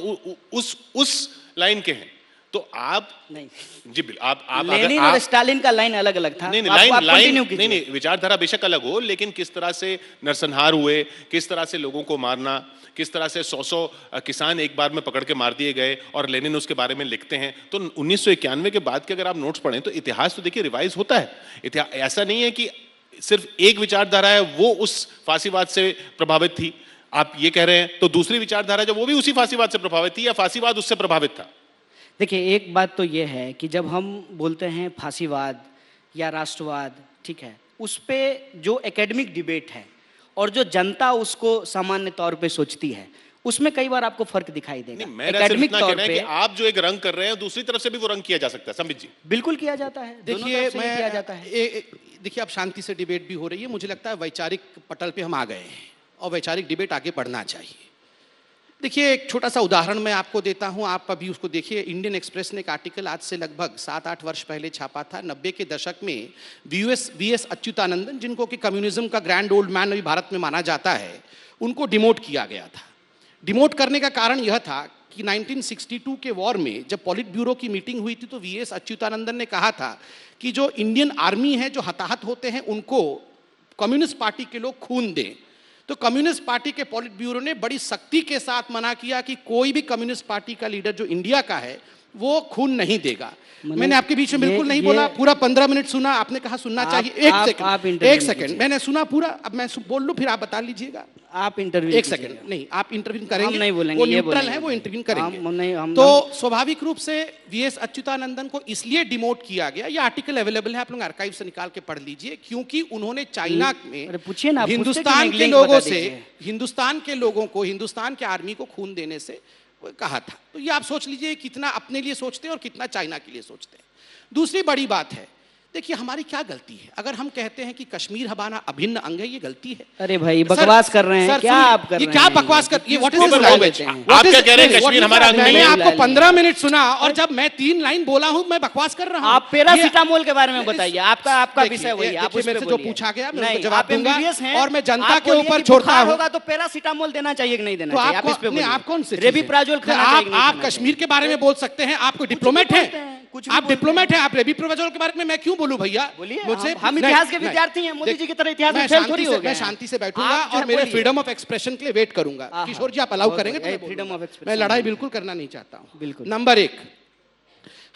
उस लाइन के हैं। तो आप नहीं जी, आप लेनिन और स्टालिन का लाइन अलग अलग था। नहीं नहीं, आप लाइन continue कीजिए। नहीं, विचारधारा बेशक अलग हो, लेकिन किस तरह से नरसंहार हुए, किस तरह से लोगों को मारना, किस तरह से 100 किसान एक बार में पकड़ के मार दिए गए और लेनिन उसके बारे में लिखते हैं। तो 1991 के बाद के अगर आप नोट्स पढ़ें तो इतिहास तो देखिए रिवाइज होता है। इतिहास ऐसा नहीं है कि सिर्फ एक विचारधारा है वो उस फांसीवाद से प्रभावित थी, आप ये कह रहे हैं, तो दूसरी विचारधारा जो वो भी उसी फांसीवाद से प्रभावित थी या फांसीवाद उससे प्रभावित था। देखिए, एक बात तो ये है कि जब हम बोलते हैं फांसीवाद या राष्ट्रवाद, ठीक है, उस पे जो एकेडमिक डिबेट है और जो जनता उसको सामान्य तौर पे सोचती है, उसमें कई बार आपको फर्क दिखाई देगा। नहीं, मेरा सिर्फ इतना कहना है कि आप जो एक रंग कर रहे हैं दूसरी तरफ से भी वो रंग किया जा सकता है। संबित जी, बिल्कुल किया जाता है। देखिए, मैं किया जाता है। देखिए, अब शांति से डिबेट भी हो रही है। मुझे लगता है वैचारिक पटल पे हम आ गए हैं और वैचारिक डिबेट आगे बढ़ना चाहिए। देखिए, एक छोटा सा उदाहरण मैं आपको देता हूं, आप अभी उसको देखिए। इंडियन एक्सप्रेस ने एक आर्टिकल आज से लगभग 7-8 वर्ष पहले छापा था। 90 के दशक में वीएस अच्युतानंदन, जिनको कि कम्युनिज्म का ग्रैंड ओल्ड मैन अभी भारत में माना जाता है, उनको डिमोट किया गया था। डिमोट करने का कारण यह था कि 1962 के वॉर में जब पॉलिट ब्यूरो की मीटिंग हुई थी तो वीएस अच्युतानंदन ने कहा था कि जो इंडियन आर्मी है, जो हताहत होते हैं, उनको कम्युनिस्ट पार्टी के लोग खून दें। तो कम्युनिस्ट पार्टी के पॉलिट ब्यूरो ने बड़ी सख्ती के साथ मना किया कि कोई भी कम्युनिस्ट पार्टी का लीडर जो इंडिया का है वो खून नहीं देगा। मैंने आपके बीच में बिल्कुल नहीं बोला, पूरा 15 मिनट सुना। आपने कहा सुनना चाहिए। एक सेकंड मैंने सुना पूरा। अब मैं बोल लूं, फिर आप बता लीजिएगा। आप इंटरव्यू एक सेकंड नहीं, आप इंटरव्यू करेंगे। हम नहीं बोलेंगे, वो ये न्यूट्रल बोलेंगे। है, वो इंटरव्यू करेंगे। हम तो स्वाभाविक रूप से वीएस अच्युतानंदन को इसलिए डिमोट किया गया, ये आर्टिकल अवेलेबल है, आप लोग आर्काइव से निकाल के पढ़ लीजिए, क्योंकि उन्होंने चाइना में पूछिए ना, हिंदुस्तान के लोगों से, हिंदुस्तान के लोगों को, हिंदुस्तान के आर्मी को खून देने से कहा था। तो ये आप सोच लीजिए कितना अपने लिए सोचते हैं और कितना चाइना के लिए सोचते हैं। दूसरी बड़ी बात है, देखिए हमारी क्या गलती है अगर हम कहते हैं कि कश्मीर हमारा अभिन्न अंग है, ये गलती है। अरे भाई बकवास कर रहे हैं क्या आप कर रहे हैं? ये क्या बकवास कर, ये व्हाट इज दिस लैंग्वेज? आप क्या कह रहे हैं कश्मीर हमारा अंग नहीं मैंने है? आपको 15 मिनट सुना और जब मैं 3 लाइन बोला हूं मैं बकवास कर रहा हूं। आप पैरासिटामोल के बारे में बताइए, आपका विषय वही है, आप उस पे मेरे से जो पूछा गया मैं उसका नहीं, जवाब आप दूंगा MBBS हैं, और मैं जनता आप के बोलिए ऊपर कि छोड़ता बुखार हूं। होगा तो पैरासिटामोल देना चाहिए कि नहीं देना तो चाहिए? आप इस पे बोलिए। आप कौन से रेबिप्राजोल खाना चाहिए कि नहीं आप खाना कश्मीर के बारे में बोल सकते हैं, आपको डिप्लोमेट बोलते हैं, है, कुछ भी आप बोलते डिप्लोमेट है, आप रेबिप्राजोल के बारे में मैं क्यों बोलूं भैया? बोलिए, मुझसे हम इतिहास के विद्यार्थी हैं, मोदी जी की तरह इतिहास में फेल थोड़ी हो गए। मैं शांति से बैठूंगा आप जो और है मेरे बोलिए। फ्रीडम ऑफ एक्सप्रेशन के लिए वेट करूंगा। किशोर जी आप अलाउ करेंगे तो मैं फ्रीडम ऑफ बोलूंगा। एक्सप्रेशन मैं लड़ाई बिल्कुल करना नहीं चाहता हूं। बिल्कुल। नंबर 1,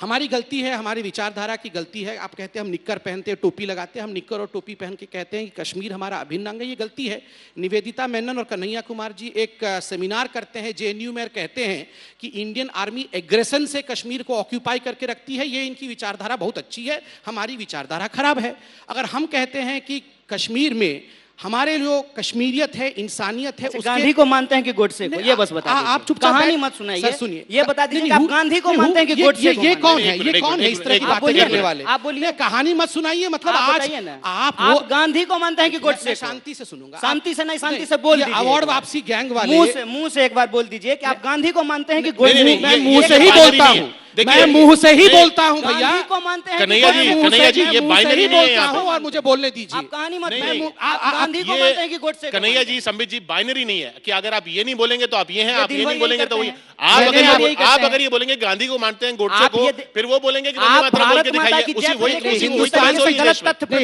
हमारी गलती है, हमारी विचारधारा की गलती है। आप कहते हैं हम निक्कर पहनते हैं, टोपी लगाते हैं, हम निक्कर और टोपी पहन के कहते हैं कि कश्मीर हमारा अभिन्न अंग है, ये गलती है। निवेदिता मेनन और कन्हैया कुमार जी एक सेमिनार करते हैं जेएनयू में, कहते हैं कि इंडियन आर्मी एग्रेशन से कश्मीर को ऑक्यूपाई करके रखती है। ये इनकी विचारधारा बहुत अच्छी है, हमारी विचारधारा खराब है। अगर हम कहते हैं कि कश्मीर में हमारे जो कश्मीरियत है, इंसानियत है, उसके गांधी को मानते हैं कि गोडसे को? ये बस बता दीजिए। आप चुपचाप कहानी मत सुनाइए, सर सुनिए, ये बता दीजिए कि आप गांधी को मानते हैं कि गोडसे को? ये कौन है, ये कौन है इस तरह की बातें करने वाले? आप बोलिए। कहानी मत सुनाइए, मतलब आज आप गांधी को मानते हैं कि गोडसे को? शांति से सुनूंगा। शांति से नहीं, शांति से बोल दीजिए। अवार्ड वापसी गैंग वाले मुंह से एक बार बोल दीजिए कि आप गांधी को मानते हैं कि गोडसे? मैं मुंह से ही बोलता हूँ, मैं मुंह से ही बोलता हूँ भैया। गांधी को मानते हैं कन्हैया जी ये बाइनरी नहीं है बोलता हूँ और मुझे बोलने दीजिए। आप कहानी मत, आप गांधी को मानते हैं कि गोडसे को? कन्हैया जी, संबित जी, बाइनरी नहीं है कि अगर आप ये नहीं बोलेंगे तो आप ये हैं, आप ये दिन भर नहीं बोलेंगे तो यही ये। करते आप अगर ये बोलेंगे गांधी को मानते हैं गोडसे को, फिर वो बोलेंगे कि वंदे मातरम बोल के दिखाइए। उसी वही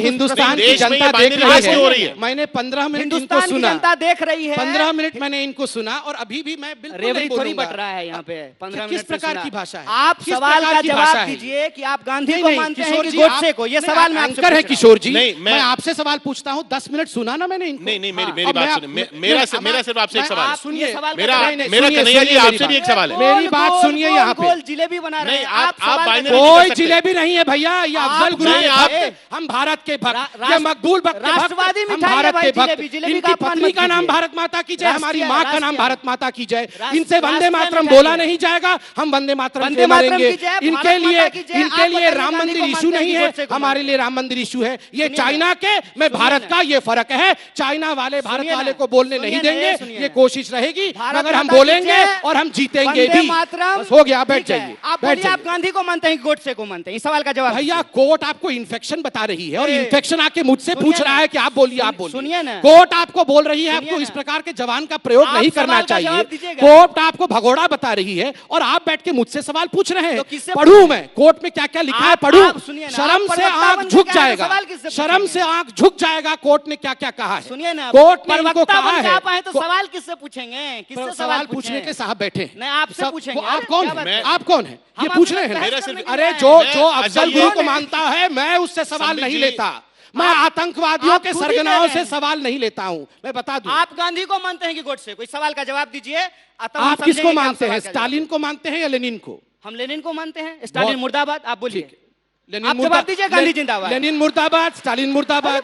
हिंदुस्तान की जनता देख रही है। मैंने 15 मिनट इनको सुना, जनता देख रही है। 15 मिनट मैंने इनको सुना और अभी भी मैं बिल्कुल नहीं थोड़ी बोलूंगा। बट रहा है यहाँ पे 15 मिनट। किस प्रकार की भाषा है? आप किस सवाल प्रकार का की जवाब भाषा है? दीजिए कि आप गांधी को मानते हैं कि जी, गोडसे को? ये सवाल मैं आपसे एंकर है पूछ किशोर जी। नहीं, मैं आपसे सवाल पूछता हूँ, 10 मिनट सुना ना मैंने इनको। नहीं, मेरी बात सुनिए। मेरा सिर्फ आपसे एक सवाल है। सुनिए, मेरा कन्हैया जी आपसे भी एक सवाल है। मेरी बात सुनिए। यहाँ पे जिलेबी बना रहे नहीं, हैं आप बाइनरी कोई जिलेबी नहीं है भैया, ये अफजल गुरु नहीं, के आप- भक्त, हम भारत के भक्त, ये मकबूल भक्त के भक्त, राष्ट्रवादी हम मिठाई है भारत भाई के भक्त। जिलेबी। जिलेबी का इनकी अपमान पत्नी मत का नाम कीजिए। भारत माता की जय, हमारी राष्ट्रीय- माँ का नाम राष्ट्रीय- भारत माता की जय। राष्ट्रीय- इनसे वंदे राष्ट्रीय मातरम मिठाई बोला है। नहीं जाएगा, हम वंदे मातरम वंदे के मातरम बोलेंगे। की जय, इनके भारत लिए माता की जय। इनके आप लिए बताइए राम गांधी मंदिर को इशू मानते हैं नहीं कि है, गोडसे को हमारे लिए राम मंदिर इशू है। ये चाइना के, मैं भारत का, ये फर्क है। चाइना वाले भारत सुनिए वाले ना, को बोलने सुनिए नहीं ना, देंगे, सुनिए ये ना। कोशिश रहेगी, भारत मगर हम माता की बोलेंगे जय, और हम जीतेंगे वंदे भी। मातरम। बस हो गया, बैठ ठीक है। जाइए, आप बैठ बोलिए, आप जाइए। गांधी को मानते हैं कि गोडसे को मानते हैं? इस सवाल का जवाब भैया कोर्ट आपको इन्फेक्शन बता रही है और ए, इन्फेक्शन आके मुझसे सुनिए पूछ ना, रहा है कि आप बोलिए, आप बोलिए। सुनिए ना। कोर्ट आपको बोल रही है सुनिए आपको इस ना। प्रकार के जवान का प्रयोग आप नहीं सवाल करना का चाहिए। जवाब दीजिएगा। कोर्ट आपको भगोड़ा बता रही है और आप बैठ के मुझसे सवाल पूछ रहे हैं। तो किससे पढ़ूं पूछें? मैं कोर्ट में क्या क्या लिखा है, आप पढ़ूं। सुनिए ना, शर्म आप से प्रवक्ता आंख बन झुक के आए हैं, जाएगा, सवाल किससे शर्म पूछेंगे? से आंख झुक जाएगा। कोर्ट ने क्या क्या कहा है, सुनिए ना, कोर्ट ने इनको प्रवक्ता कहा बन के है। आप आए तो सवाल किससे पूछेंगे? किससे सवाल पूछने के साहब बैठे हैं। नहीं, आपसे पूछेंगे। आप कौन क्या बात है? है? आप कौन है? ये हम पूछ आपसे रहे हैं। बहस करने के अरे लिए जो आए हैं। जो अफजल गुरु को कौन है? मानता है, मैं उससे सवाल संबित नहीं जी, लेता। मैं आतंकवादियों आप के खुद ही सरगनाओं कह रहे से हैं। सवाल नहीं लेता हूं, मैं बता दूं। आप गांधी को मानते हैं कि गोडसे को? इस सवाल का जवाब दीजिए। आप किसको मानते हैं, स्टालिन को मानते हैं या लेनिन को? हम लेनिन को मानते हैं। स्टालिन मुर्दाबाद। आप बोलिए, लेनिन आप जवाब दीजिए। गांधी जिंदाबाद। लेनिन मुर्दाबाद, स्टालिन मुर्दाबाद।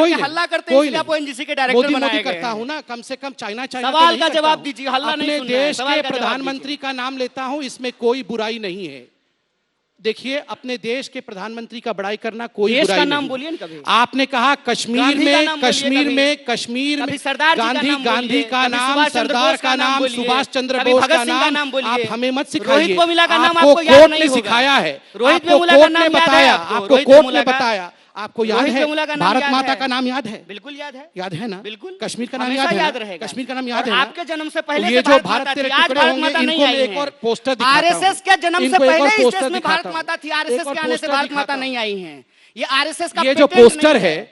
करके नहीं, हल्ला करते हैं, कोई इसलिए आप नहीं। ओएनजीसी के डायरेक्टर मोदी बनाए मोदी गए करता हैं। हूं ना, कम से कम चाइना चाइना तो सवाल नहीं का करता जवाब हूं। दीजिए, हल्ला नहीं अपने सुनना है, देश सवाल के का जवाब प्रधानमंत्री का नाम लेता हूं, इसमें कोई बुराई नहीं है। देखिए, अपने देश के प्रधानमंत्री का बड़ाई करना कोई देश बुराई का नहीं। नाम बोलिए ना कभी। आपने कहा कश्मीर गांधी का में, नाम बोलिए कश्मीर कभी। में, कश्मीर कभी में सरदार जी का गांधी, नाम गांधी बोलिए, का कभी नाम, सुभाष चंद्र सरदार बोस का नाम, बोलिए, सुभाष चंद्र कभी बोस भगत का सिंह का नाम बोलिए। आप हमें मत रोहित सिखाइए। वेमुला का नाम आपको आपको याद कोर्ट नहीं ने होगा। सिखाया है, रोहित आपको वेमुला का कोर्ट नाम ने याद है बताया, आपको? आपको रोहित कोर्ट वेमुला ने का? बताया। आपको याद रोहित है वेमुला का नाम भारत याद माता है? का नाम याद है? बिल्कुल याद है। याद है ना? बिल्कुल। कश्मीर का नाम हमेशा याद है याद ना? रहेगा। कश्मीर का नाम और याद है ना? आपके जन्म से पहले ये से जो भारत भारत माता तेरे थी, आज टुकड़े भारत होंगे, माता नहीं इनको आई मैं एक हैं। और पोस्टर दिखाता हूं। आरएसएस के जन्म से इनको एक पहले और इस पोस्टर देश में दिखाता भारत हूं। माता थी, एक आरएसएस और के आने से पोस्टर भारत दिखाता माता हूं। नहीं आई हैं। ये आरएसएस का ये जो पेटेंट पोस्टर नहीं है,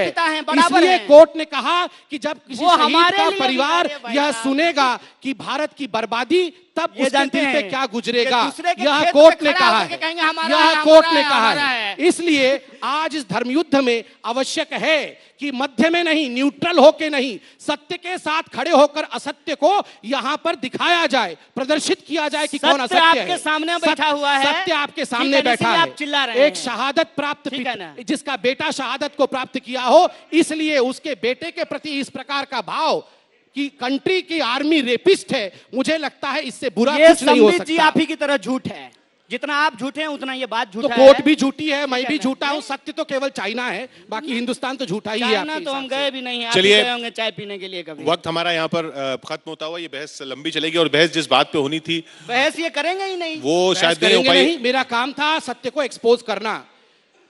है। पिता हैं, बराबर इसलिए हैं। कोर्ट ने कहा कि जब किसी वो शहीद हमारे का लिए परिवार भी भाई यह साहब। सुनेगा कि भारत की बर्बादी, तब ये उसके जानते दिल पे हैं क्या गुजरेगा, कि दूसरे के यह खेत कोर्ट में ने खड़ा कहा होकर के है, कहेंगे हमारा यह है, कोर्ट हमारा ने है, कहा हमारा है। है। इसलिए आज इस धर्मयुद्ध में आवश्यक है कि मध्य में नहीं, न्यूट्रल होके नहीं, सत्य के साथ खड़े होकर असत्य को यहां पर दिखाया जाए, प्रदर्शित किया जाए कि कौन सत्य असत्य आपके है। सामने सामने बैठा हुआ है, सत्य आपके ठीक सामने है, बैठा इसीलिए है। आप चिल्ला रहे एक हैं। शहादत प्राप्त ठीक है ना? जिसका बेटा शहादत को प्राप्त किया हो, इसलिए उसके बेटे के प्रति इस प्रकार का भाव कि कंट्री की आर्मी रेपिस्ट है, मुझे लगता है इससे बुरा ये कुछ नहीं हो संबित जी सकता। आप ही की तरह झूठ है, जितना आप झूठे हैं उतना ये बात तो झूठा कोर्ट है। भी झूठी है, मैं ठीक भी है ना? झूठा हूं, सत्य तो केवल चाइना है, बाकी हिंदुस्तान तो झूठा ही है। चाइना आपके तो हम हिसाब से। गए भी नहीं, आप चलिए। ही गए होंगे चाय पीने के लिए कभी। वक्त हमारा यहाँ पर खत्म होता हुआ, ये बहस लंबी चलेगी और बहस जिस बात पे होनी थी बहस ये करेंगे ही नहीं। वो बहस शायद नहीं हो करेंगे पाई। नहीं, मेरा काम था सत्य को एक्सपोज करना।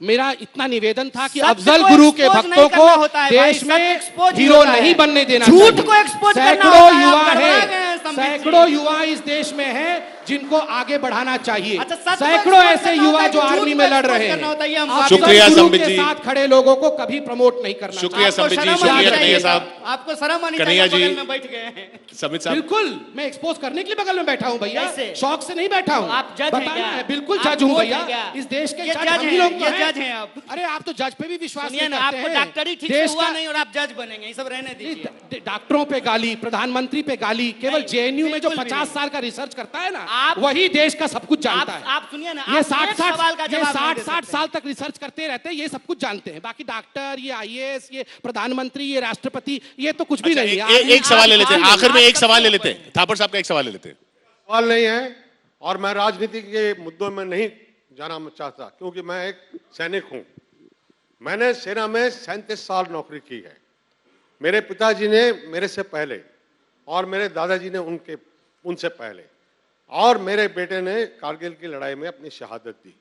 मेरा इतना निवेदन था कि सत्य अफजल को गुरु के expose नहीं भक्तों करना को होता है भाई, देश सत्य में expose ही हीरो होता है। नहीं बनने देना झूठ चाहिए। को expose करना सैकड़ों होता है, युवा आप गड़बड़ा है, गए हैं संबित जी। सैकड़ों युवा इस देश में हैं जिनको आगे बढ़ाना चाहिए। अच्छा, सत्य को सैकड़ों expose ऐसे करना युवा होता है, जो झूठ आर्मी को में लड़ expose रहे करना होता है, ये हम हैं। बात शुक्रिया अफजल गुरु संबित के जी। साथ खड़े लोगों को कभी प्रमोट नहीं करना शुक्रिया चाहिए। संबित जी, शर्म आनी शुक्रिया चाहिए। कन्हैया साहब। आपको शर्म आनी कन्हैया चाहिए, जी। बगल में बैठ गए हैं। समित साहब, बिल्कुल, मैं एक्सपोज करने के लिए बगल में बैठा हूं भैया, कैसे? शौक से नहीं बैठा हूं। आप जज हैं बताना क्या? है, बिल्कुल आप जज हूं कोर्ट भैया। हैं क्या? इस देश के ये जज जज हम ही हैं, लोग तो ये हैं। जज हैं आप। अरे आप तो जज पे भी विश्वास सुनिए नहीं ना, करते आपको हैं। डॉक्टरी ठीक से देश हुआ का- नहीं और आप जज बनेंगे, ये सब रहने दीजिए। डॉक्टरों पे गाली, प्रधानमंत्री पे गाली, केवल नहीं, जेएनयू में जो बिल्कुल भी 50 नहीं। साल का रिसर्च करता है ना, आप- वही देश का सब कुछ जानता है। आप सुनिए ना, ये आप 60 एक सवाल का जवाब नहीं दे 60 सकते। साल तक रिसर्च करते रहते हैं, ये सब कुछ जानते हैं। बाकी डॉक्टर, ये आईएएस, ये प्रधानमंत्री, ये राष्ट्रपति, ये तो कुछ भी अच्छा, नहीं है। एक सवाल ले लेते हैं, आप- आखिर में आप एक सवाल ले कब लेते हैं, थापर साहब का एक सवाल ले लेते हैं। सवाल नहीं है और मैं राजनीति के मुद्दों में नहीं जाना चाहता, क्योंकि मैं एक सैनिक हूं। मैंने सेना में 37 साल नौकरी की है। मेरे पिताजी ने मेरे से पहले और मेरे दादाजी ने उनसे पहले, और मेरे बेटे ने कारगिल की लड़ाई में अपनी शहादत दी,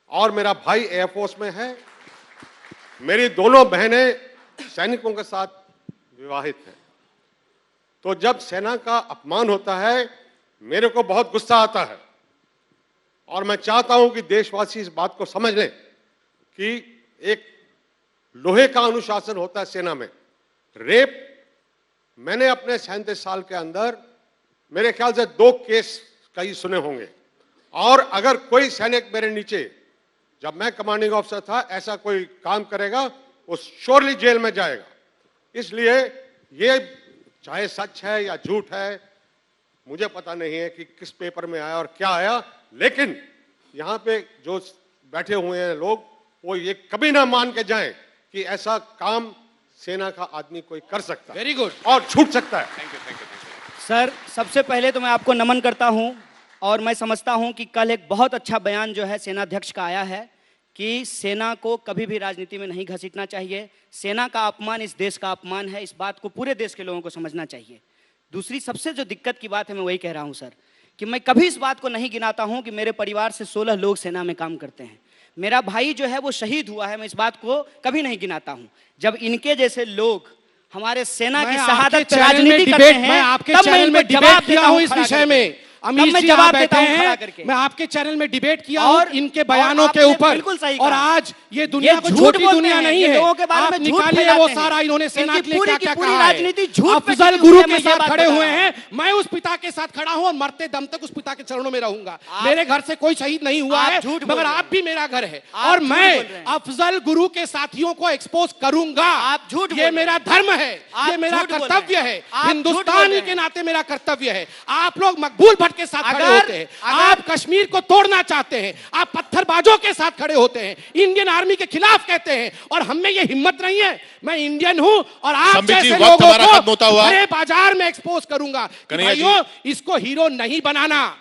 और मेरा भाई एयरफोर्स में है। मेरी दोनों बहनें सैनिकों के साथ विवाहित हैं। तो जब सेना का अपमान होता है, मेरे को बहुत गुस्सा आता है, और मैं चाहता हूं कि देशवासी इस बात को समझ लें कि एक लोहे का अनुशासन होता है सेना में। रेप, मैंने अपने 37 साल के अंदर मेरे ख्याल से 2 केस कई सुने होंगे, और अगर कोई सैनिक मेरे नीचे, जब मैं कमांडिंग ऑफिसर था, ऐसा कोई काम करेगा, वो श्योरली जेल में जाएगा। इसलिए ये चाहे सच है या झूठ है, मुझे पता नहीं है कि किस पेपर में आया और क्या आया, लेकिन यहाँ पे जो बैठे हुए हैं लोग, वो ये कभी ना मान के जाएं कि ऐसा काम सेना का आदमी कोई कर सकता है। Very good. और छूट सकता है। सर, सबसे पहले तो मैं आपको नमन करता हूं, और मैं समझता हूं कि कल एक बहुत अच्छा बयान जो है सेनाध्यक्ष का आया है कि सेना को कभी भी राजनीति में नहीं घसीटना चाहिए। सेना का अपमान इस देश का अपमान है, इस बात को पूरे देश के लोगों को समझना चाहिए। दूसरी सबसे जो दिक्कत की बात है, मैं वही कह रहा हूं सर, कि मैं कभी इस बात को नहीं गिनाता हूं कि मेरे परिवार से 16 लोग सेना में काम करते हैं। मेरा भाई जो है वो शहीद हुआ है, मैं इस बात को कभी नहीं गिनाता हूं। जब इनके जैसे लोग हमारे सेना की शहादत पे राजनीति करते हैं, मैं आपके तब मैं चैनल में इनको डिबेट जवाब किया देता हूं हूं इस खड़ा विषय करके। में। तब अमीर मैं जी जवाब यहाँ देता बैठे हूं खड़ा हैं, करके। मैं आपके चैनल में डिबेट किया और- हूं इनके और बयानों के आपने ऊपर, बिल्कुल सही और कहा। आज ये दुनिया ये को झूठ छोटी बोलते दुनिया हैं, नहीं ये है। लोगों के बारे आप में झूठ निकालिए फैलाते वो हैं। सारा इन्होंने सेना इनकी के लिए पूरी क्या की क्या पूरी कहा है। राजनीति झूठ पे अफजल टिकी गुरु हुई है, के मैं ये साथ बात खड़े बता हुए रहा हैं, मैं उस पिता के साथ खड़ा हूं और मरते दम तक उस पिता के चरणों में रहूंगा। मेरे घर से कोई शहीद नहीं हुआ आप है, झूठ बोल मगर रहे हैं। आप भी मेरा घर है, आप और झूठ बोल मैं रहे हैं। अफजल गुरु के साथियों को एक्सपोज करूंगा। आप झूठ बोल ये रहे मेरा हैं। धर्म है, आप ये मेरा झूठ बोल रहे कर्तव्य हैं। है, आप झूठ बोल हिंदुस्तानी रहे के हैं। नाते मेरा कर्तव्य है। आप लोग मकबूल भट्ट के साथ खड़े होते हैं, आप कश्मीर को तोड़ना चाहते हैं, आप पत्थरबाजों के साथ खड़े होते हैं, इंडियन आर्मी के खिलाफ कहते हैं, और हम में ये हिम्मत नहीं है। मैं इंडियन हूं और आप संबित जी, जैसे वक्त लोगों हमारा खत्म होता हुआ। बड़े बाजार में एक्सपोज करूंगा कि कन्हैया जी। भाइयों, इसको हीरो नहीं बनाना,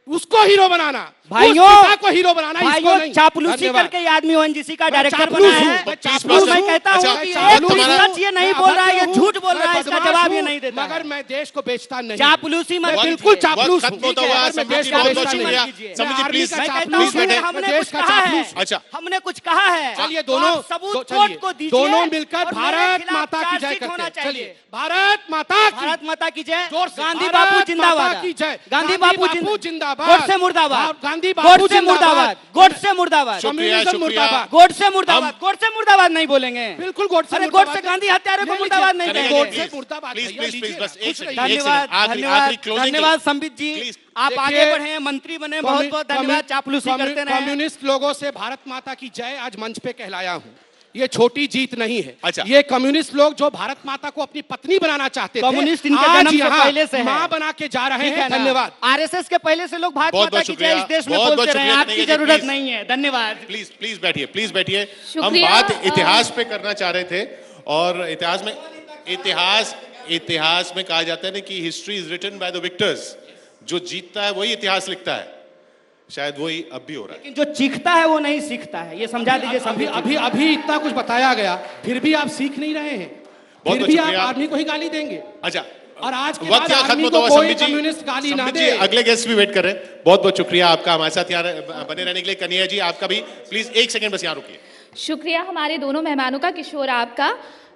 उसको हीरो बनाना, भाइयों, उस पिता को हीरो बनाना, इसको भाइयों, नहीं। चापलूसी धन्यवाद। करके ये आदमी ओएनजीसी का मैं डायरेक्टर चापलूस बना हूं, है। मैं चापलूस चापलूस हूं। मैं कहता हूं अच्छा, कि वक्त एक हमारा- सच ये नहीं बोल रहा है, ये झूठ बोल रहा है, इसका जवाब ये नहीं देता मगर है। मैं देश को बेचता नहीं। चापलूसी मत मैं कीजिए। बिल्कुल वक्त चापलूस खत्म होता हुआ। हूं। मैं संबित देश जी, का बहुत बहुत बेचता शुक्रिया। नहीं। कीजिए। संबित जी, आर्मी प्लीज का मैं कहता चापलूस हूं कि बैठे। हमने मैं देश कुछ का कहा है, चापलूस हूं। अच्छा। हमने कुछ कहा है, चलिए तो दोनों आप सबूत चलिए, कोर्ट को दीजिए, दोनों मिलकर और मेरे भारत खिलाफ माता की जय चार्जशीट करते होना हैं। चाहिए। चलिए, भारत माता की भारत माता की जय, जोर से, गांधी भारत बापू माता जिंदाबाद, की जय, गांधी बापू जिंदाबाद, गोडसे मुर्दाबाद, गांधी बापू गोडसे मुर्दाबाद, गोडसे मुर्दाबाद, शुक्रिया, कम्युनिज्म शुक्रिया। मुर्दाबाद। गोडसे मुर्दाबाद, गोडसे मुर्दाबाद नहीं बोलेंगे। बिल्कुल गोडसे अरे मुर्दाबाद। गोडसे गांधी हत्यारे को ले मुर्दाबाद लीजिए। नहीं कन्हैया कहेंगे। जी, गोडसे मुर्दाबाद प्लीज, भैया, प्लीज, लीजिए प्लीज, ना, बस खुश एक सेकंड, रहिए। एक धन्यवाद, सेकंड, आखिरी धन्यवाद, closing के लिए। धन्यवाद संबित जी, Please। आप आगे देखिए, बढ़े, मंत्री बने, बहुत बहुत धन्यवाद। चापलूसी करते रहे। कम्युनिस्ट लोगों से भारत माता की जय आज मंच पे कहलाया हूं। ये छोटी जीत नहीं है। अच्छा। ये कम्युनिस्ट लोग जो भारत माता को अपनी पत्नी बनाना चाहते थे, कम्युनिस्ट इनके आज जन्म से यहाँ पहले से है। मां बना के जा रहे ठीक है हैं। ना? धन्यवाद। आरएसएस के पहले से लोग भारत बहुत माता बहुत की शुक्रिया। जय इस देश में बहुत बहुत बोलते रहे हैं, शुक्रिया आपकी कन्हैया जी, जरूरत प्लीज। नहीं है। धन्यवाद। प्लीज प्लीज बैठिए, प्लीज बैठिए। हम शुक्रिया, बात इतिहास पे करना चाह रहे थे, और इतिहास में कहा जाता है ना कि history is written by the victors. जो जीतता है वही इतिहास लिखता है। शायद वही अब भी हो रहा है। लेकिन जो चीखता है वो नहीं सीखता है, ये समझा दीजिए अभी सभी। अभी अभी इतना कुछ बताया गया, फिर भी आप सीख नहीं रहे हैं। बहुत फिर भी आप शुक्रिया। आर्मी को ही गाली देंगे। अच्छा, और आज के वक्त बाद यहाँ आर्मी खत्म को होता हुआ कोई संबित जी, कम्युनिस्ट गाली ना संबित दे। जी अगले गेस्ट भी वेट कर रहे हैं। बहुत बहुत शुक्रिया आपका हमारे साथ यहाँ बने रहने के लिए। कन्हैया जी आपका भी प्लीज 1 सेकंड बस यहाँ रुकिए। शुक्रिया हमारे दोनों मेहमानों का, किशोर आपका।